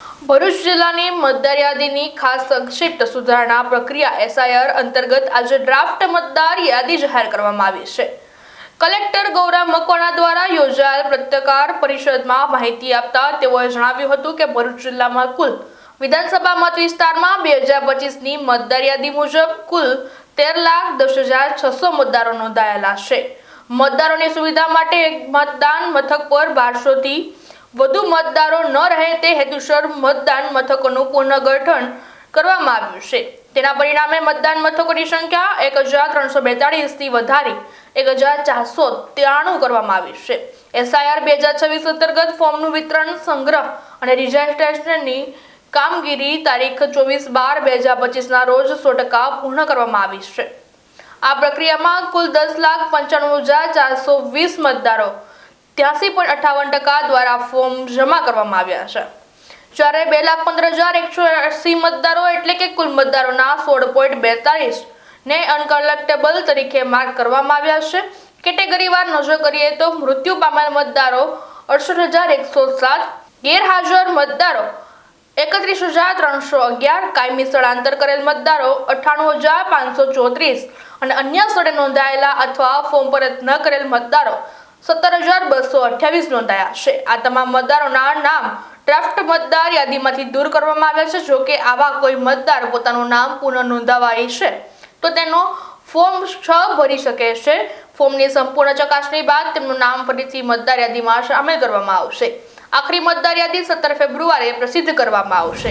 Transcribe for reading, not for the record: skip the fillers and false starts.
ભરૂચ જિલ્લાની મતદાર યાદીની ખાસ સંક્ષિપ્ત સુધારણા પ્રક્રિયા એસઆઈઆર અંતર્ગત આજે ડ્રાફ્ટ મતદાર યાદી જાહેર કરવામાં આવી છે। કલેક્ટર ગૌરવ મકવાણા દ્વારા યોજાયેલ પત્રકાર પરિષદમાં માહિતી આપતા તેઓએ જણાવ્યું હતું કે ભરૂચ જિલ્લામાં કુલ વિધાનસભા મત વિસ્તારમાં 2025ની મતદાર યાદી મુજબ કુલ 13,10,600 મતદારો નોંધાયેલા છે। મતદારોની સુવિધા માટે મતદાન મથક પર 1200થી વધુ મતદારો ન રહે તે હેતુસર મતદાન મથકોનું પુનર્ગઠન કરવામાં આવ્યું છે। તેના પરિણામે મતદાન મથકોની સંખ્યા 1,342થી વધારી 1,493 કરવામાં આવી છે। એસઆઈઆર 2026 અંતર્ગત ફોર્મનું વિતરણ, સંગ્રહ અને રજીસ્ટ્રેશનની કામગીરી તારીખ 24/12/2025ના રોજ 100% પૂર્ણ કરવામાં આવી છે। આ પ્રક્રિયામાં કુલ 10,95,420 મતદારો 83.58% દ્વારા ફોર્મ જમા કરવામાં આવ્યા છે, જ્યારે 2,15,180 મતદારો એટલે કે કુલ મતદારોના 16.42 ને અનકલેક્ટેબલ તરીકે માર્ક કરવામાં આવ્યા છે। કેટેગરીવાર નજર કરીએ તો મૃત્યુ પામેલ મતદારો 68,107, ગેરહાજર મતદારો 31,311, કાયમી સ્થળાંતર કરેલ મતદારો 98,534 અને અન્ય સ્થળે નોંધાયેલા અથવા ફોર્મ પરત ન કરેલ મતદારો 17,228 નોંધાયા છે। આ તમામ મતદારોના નામ ડ્રાફ્ટ મતદાર યાદીમાંથી દૂર કરવામાં આવ્યા છે। જો કે આવા કોઈ મતદાર પોતાનું નામ પુનઃ નોંધાવવા ઈચ્છે તો તેનો ફોર્મ 6 ભરી શકે છે। ફોર્મની સંપૂર્ણ ચકાસણી બાદ તેમનું નામ ફરીથી મતદાર યાદીમાં સામેલ કરવામાં આવશે। આખરી મતદાર યાદી 17 ફેબ્રુઆરીએ પ્રસિદ્ધ કરવામાં આવશે।